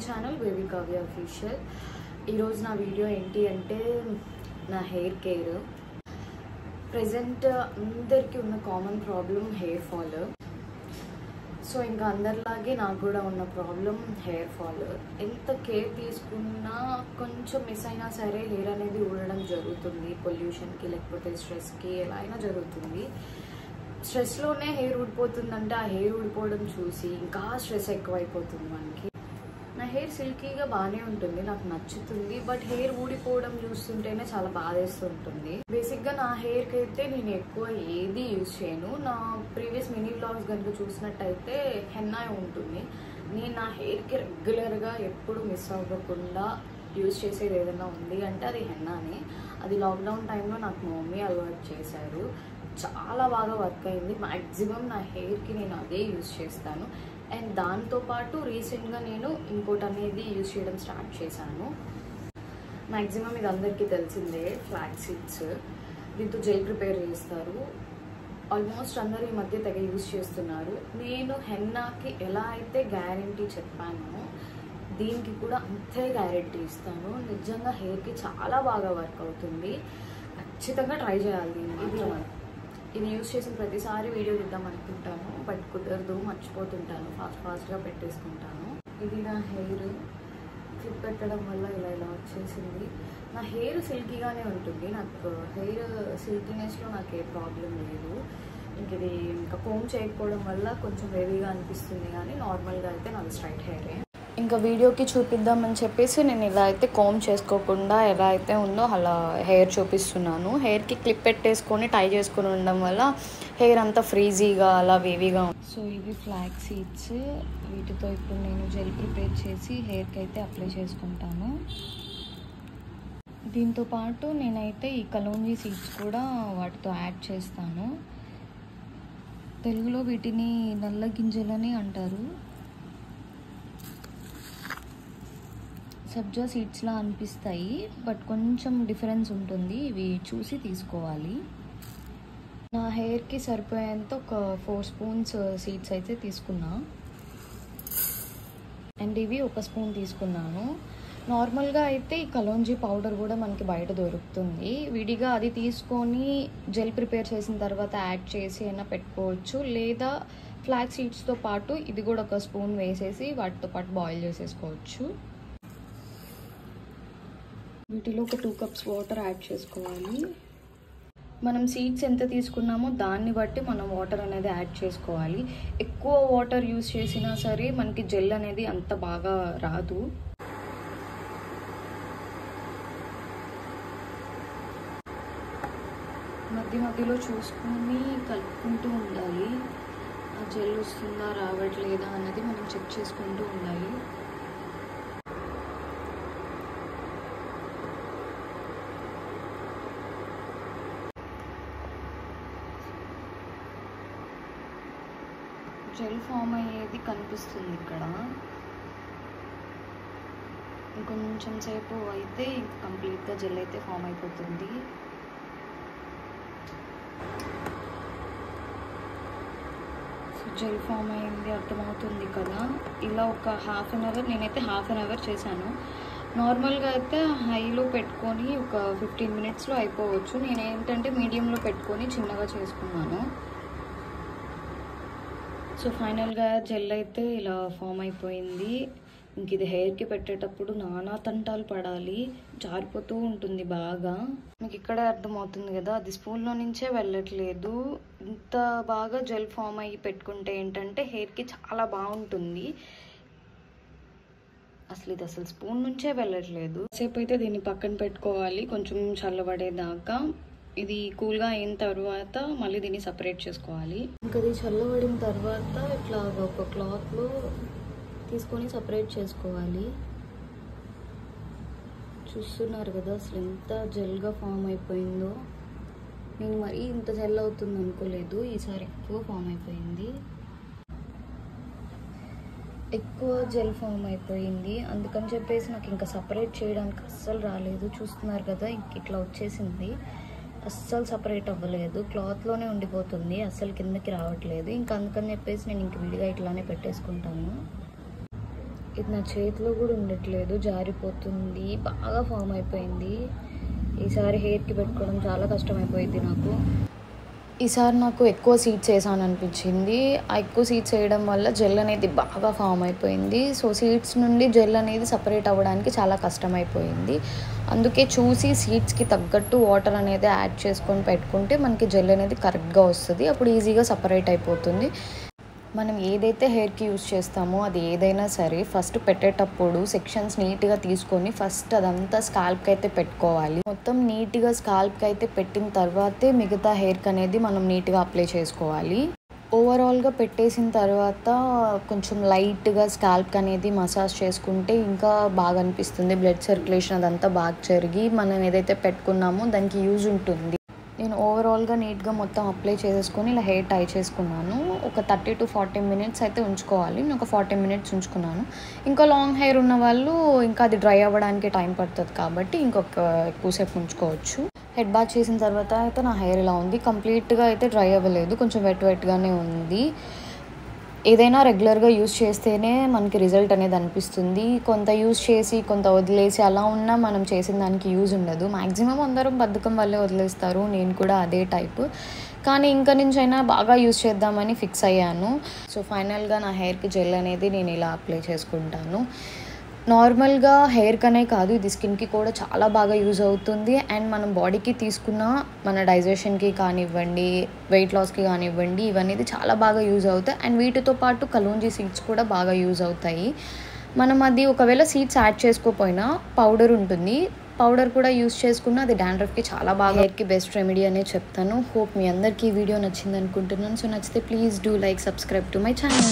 Channel baby Kavya official. ఈరోజు నా video ఏంటి అంటే నా హెయిర్ కేర్. ప్రెజెంట్ అందరికీ ఉన్న common problem hair fall. So ఇంకా అందరిలాగే నాకు కూడా ఉన్న ప్రాబ్లం హెయిర్ ఫాల్. ఎంత కేర్ తీసుకున్నా కొంచెం మిస్ అయినా సరే హెయిర్ అనేది ఊడడం జరుగుతుంది. పొల్యూషన్కి లేకపోతే స్ట్రెస్కి ఎలా అయినా జరుగుతుంది. స్ట్రెస్లోనే హెయిర్ ఊడిపోతుందంటే ఆ హెయిర్ ఊడిపోవడం చూసి ఇంకా స్ట్రెస్ ఎక్కువైపోతుంది మనకి. నా హెయిర్ సిల్కీగా బాగానే ఉంటుంది, నాకు నచ్చుతుంది. బట్ హెయిర్ ఊడిపోవడం చూస్తుంటేనే చాలా బాధేస్తూ ఉంటుంది. బేసిక్గా నా హెయిర్కి అయితే నేను ఎక్కువ ఏది యూజ్ చేయను. నా ప్రీవియస్ మినీ వ్లాగ్స్ కనుక చూసినట్టయితే హెన్నా ఉంటుంది. నేను నా హెయిర్కి రెగ్యులర్గా ఎప్పుడు మిస్ అవ్వకుండా యూజ్ చేసేది ఏదైనా ఉంది అంటే అది హెన్నానే. అది లాక్డౌన్ టైంలో నాకు మా మమ్మీ అలవాటు చేశారు. చాలా బాగా వర్క్ అయింది. మ్యాక్సిమం నా హెయిర్కి నేను అదే యూజ్ చేస్తాను. అండ్ దాంతోపాటు రీసెంట్గా నేను ఇంకోటి అనేది యూజ్ చేయడం స్టార్ట్ చేశాను. మ్యాక్సిమం ఇది అందరికీ తెలిసిందే, ఫ్లాక్స్ సీడ్స్. దీంతో జెల్ ప్రిపేర్ చేస్తారు. ఆల్మోస్ట్ అందరూ ఈ మధ్య తెగ యూజ్ చేస్తున్నారు. నేను హెన్నాకి ఎలా అయితే గ్యారంటీ చెప్పానో దీనికి కూడా అంతే గ్యారంటీ ఇస్తాను. నిజంగా హెయిర్కి చాలా బాగా వర్క్ అవుతుంది. ఖచ్చితంగా ట్రై చేయాలి. ఇది యూజ్ చేసిన ప్రతిసారి వీడియో తీద్దాం అనుకుంటాను, బట్ కుదరదు, మర్చిపోతుంటాను, ఫాస్ట్గా పెట్టేసుకుంటాను. ఇది నా హెయిర్ క్లిప్ పెట్టడం వల్ల ఇలా వచ్చేసింది. నా హెయిర్ సిల్కీగానే ఉంటుంది. నాకు హెయిర్ సిల్కీనెస్లో నాకు ఏ ప్రాబ్లం లేదు. ఇంక ఇది ఇంకా కోమ్ చేయకపోవడం వల్ల కొంచెం హెవీగా అనిపిస్తుంది, కానీ నార్మల్గా అయితే నాకు స్ట్రైట్ హెయిరే. ఇంకా వీడియోకి చూపిద్దామని చెప్పేసి నేను ఇలా అయితే కోమ్ చేసుకోకుండా ఎలా అయితే ఉందో అలా హెయిర్ చూపిస్తున్నాను. హెయిర్కి క్లిప్ పెట్టేసుకొని టై చేసుకొని ఉండడం వల్ల హెయిర్ అంతా ఫ్రీజీగా అలా వేవీగా ఉంది. సో ఇవి ఫ్లాక్స్ సీడ్స్. వీటితో ఇప్పుడు నేను జెల్ ప్రిపేర్ చేసి హెయిర్కి అయితే అప్లై చేసుకుంటాను. దీంతో పాటు నేనైతే ఈ కలోంజీ సీడ్స్ కూడా వాటితో యాడ్ చేస్తాను. తెలుగులో వీటిని నల్ల గింజలని అంటారు. సబ్జా సీడ్స్లా అనిపిస్తాయి, బట్ కొంచెం డిఫరెన్స్ ఉంటుంది. ఇవి చూసి తీసుకోవాలి. నా హెయిర్కి సరిపోయేంత ఒక 4 స్పూన్స్ సీడ్స్ అయితే తీసుకున్నా. అండ్ ఇవి 1 స్పూన్ తీసుకున్నాను. నార్మల్గా అయితే ఈ కలోంజీ పౌడర్ కూడా మనకి బయట దొరుకుతుంది. విడిగా అది తీసుకొని జెల్ ప్రిపేర్ చేసిన తర్వాత యాడ్ చేసి అయినా పెట్టుకోవచ్చు. లేదా ఫ్లాక్స్ సీడ్స్తో పాటు ఇది కూడా 1 స్పూన్ వేసేసి వాటితో పాటు బాయిల్ చేసేసుకోవచ్చు. వీటిలో ఒక 2 కప్స్ వాటర్ యాడ్ చేసుకోవాలి. మనం సీడ్స్ ఎంత తీసుకున్నామో దాన్ని బట్టి మనం వాటర్ అనేది యాడ్ చేసుకోవాలి. ఎక్కువ వాటర్ యూజ్ చేసినా సరే మనకి జెల్ అనేది అంత బాగా రాదు. మధ్యలో చూసుకొని కలుపుకుంటూ ఉండాలి. ఆ జెల్ వస్తుందా రావట్లేదా అన్నది మనం చెక్ చేసుకుంటూ ఉండాలి. జెల్ ఫామ్ అయ్యేది కనిపిస్తుంది ఇక్కడ. ఇంకొంచెం సేపు అయితే కంప్లీట్గా జెల్ అయితే ఫామ్ అయిపోతుంది. సో జెల్ ఫామ్ అయింది, అర్థమవుతుంది కదా. ఇలా ఒక హాఫ్ అన్ అవర్, నేనైతే హాఫ్ అన్ అవర్ చేశాను. నార్మల్గా అయితే హైలో పెట్టుకొని ఒక 15 మినిట్స్లో అయిపోవచ్చు. నేనేంటంటే మీడియంలో పెట్టుకొని చిన్నగా చేసుకున్నాను. సో ఫైనల్గా జెల్ అయితే ఇలా ఫామ్ అయిపోయింది. ఇంక ఇది హెయిర్కి పెట్టేటప్పుడు నానా తంటాలు పడాలి, జారిపోతూ ఉంటుంది బాగా. మీకు ఇక్కడే అర్థమవుతుంది కదా, అది స్పూన్లో నుంచే వెళ్ళట్లేదు. ఇంత బాగా జెల్ ఫామ్ అయ్యి పెట్టుకుంటే ఏంటంటే హెయిర్కి చాలా బాగుంటుంది. అసలు స్పూన్ నుంచే వెళ్ళట్లేదు. సేపు అయితే దీన్ని పక్కన పెట్టుకోవాలి కొంచెం చల్లబడేదాకా. ఇది కూల్గా అయిన తర్వాత మళ్ళీ దీన్ని సపరేట్ చేసుకోవాలి. ఇంకా ఇది చల్లబడిన తర్వాత ఇట్లా ఒక క్లాత్లో తీసుకొని సపరేట్ చేసుకోవాలి. చూస్తున్నారు కదా అసలు ఎంత జెల్గా ఫామ్ అయిపోయిందో. నేను మరీ ఇంత జెల్ అవుతుంది అనుకోలేదు, ఈసారి ఎక్కువ ఫామ్ అయిపోయింది. ఎక్కువ జెల్ ఫామ్ అయిపోయింది, అందుకని చెప్పేసి నాకు ఇంకా సపరేట్ చేయడానికి అస్సలు రాలేదు. చూస్తున్నారు కదా ఇంక ఇట్లా వచ్చేసింది. అస్సలు సపరేట్ అవ్వలేదు, క్లాత్లోనే ఉండిపోతుంది, అస్సలు కిందకి రావట్లేదు. ఇంకా అందుకని చెప్పేసి నేను ఇంక విడిగా ఇట్లానే పెట్టేసుకుంటాను. ఇది నా చేతిలో కూడా ఉండట్లేదు, జారిపోతుంది, బాగా ఫామ్ అయిపోయింది. ఈసారి హెయిర్కి పెట్టుకోవడం చాలా కష్టమైపోయింది నాకు. ఈసారి నాకు ఎక్కువ సీడ్స్ వేసాను అనిపించింది. ఆ ఎక్కువ సీడ్స్ వేయడం వల్ల జెల్ అనేది బాగా ఫామ్ అయిపోయింది. సో సీడ్స్ నుండి జెల్ అనేది సపరేట్ అవ్వడానికి చాలా కష్టమైపోయింది. అందుకే చూసి సీడ్స్కి తగ్గట్టు వాటర్ అనేది యాడ్ చేసుకొని పెట్టుకుంటే మనకి జెల్ అనేది కరెక్ట్గా వస్తుంది. అప్పుడు ఈజీగా సపరేట్ అయిపోతుంది. మనం ఏదైతే హెయిర్కి యూజ్ చేస్తామో అది ఏదైనా సరే ఫస్ట్ పెట్టేటప్పుడు సెక్షన్స్ నీట్గా తీసుకొని ఫస్ట్ అదంతా స్కాల్ప్కి అయితే పెట్టుకోవాలి. మొత్తం నీట్గా స్కాల్ప్కి అయితే పెట్టిన తర్వాతే మిగతా హెయిర్కి అనేది మనం నీట్గా అప్లై చేసుకోవాలి. ఓవరాల్గా పెట్టేసిన తర్వాత కొంచెం లైట్గా స్కాల్ప్కి అనేది మసాజ్ చేసుకుంటే ఇంకా బాగా అనిపిస్తుంది. బ్లడ్ సర్క్యులేషన్ అదంతా బాగా జరిగి మనం ఏదైతే పెట్టుకున్నామో దానికి యూజ్ ఉంటుంది. నేను ఓవరాల్గా నీట్గా మొత్తం అప్లై చేసేసుకొని ఇలా హెయిర్ టై చేసుకున్నాను. ఒక 30 to 40 minutes అయితే ఉంచుకోవాలి. నేను ఒక 40 minutes ఉంచుకున్నాను. ఇంకా లాంగ్ హెయిర్ ఉన్న వాళ్ళు ఇంకా అది డ్రై అవ్వడానికి టైం పడుతుంది కాబట్టి ఇంకొక ఎక్కువసేపు ఉంచుకోవచ్చు. హెడ్ బాత్ చేసిన తర్వాత అయితే నా హెయిర్ ఇలా ఉంది. కంప్లీట్గా అయితే డ్రై అవ్వలేదు, కొంచెం వెట్గానే ఉంది. ఏదైనా రెగ్యులర్గా యూజ్ చేస్తేనే మనకి రిజల్ట్ అనేది అనిపిస్తుంది. కొంత యూజ్ చేసి కొంత వదిలేసి అలా ఉన్నా మనం చేసిన దానికి యూజ్ ఉండదు. మ్యాక్సిమం అందరం బద్ధకం వల్లే వదిలేస్తారు, నేను కూడా అదే టైపు. కానీ ఇంకా నుంచైనా బాగా యూజ్ చేద్దామని ఫిక్స్ అయ్యాను. సో ఫైనల్గా నా హెయిర్కి జెల్ అనేది నేను ఇలా అప్లై చేసుకుంటాను. నార్మల్గా హెయిర్కనే కాదు, ఇది స్కిన్కి కూడా చాలా బాగా యూజ్ అవుతుంది. అండ్ మనం బాడీకి తీసుకున్న మన డైజెషన్కి కానివ్వండి, వెయిట్ లాస్కి కానివ్వండి, ఇవన్నీ చాలా బాగా యూజ్ అవుతాయి. అండ్ వీటితో పాటు కలోంజీ సీడ్స్ కూడా బాగా యూజ్ అవుతాయి. మనం అది ఒకవేళ సీడ్స్ యాడ్ చేసుకోకపోయినా పౌడర్ ఉంటుంది, పౌడర్ కూడా యూజ్ చేసుకున్న అది డాండ్రఫ్కి చాలా బాగా హెయిర్కి బెస్ట్ రెమెడీ అనే చెప్తాను. హోప్ మీ అందరికీ ఈ వీడియో నచ్చింది అనుకుంటున్నాను. సో నచ్చితే please do like, subscribe to my channel.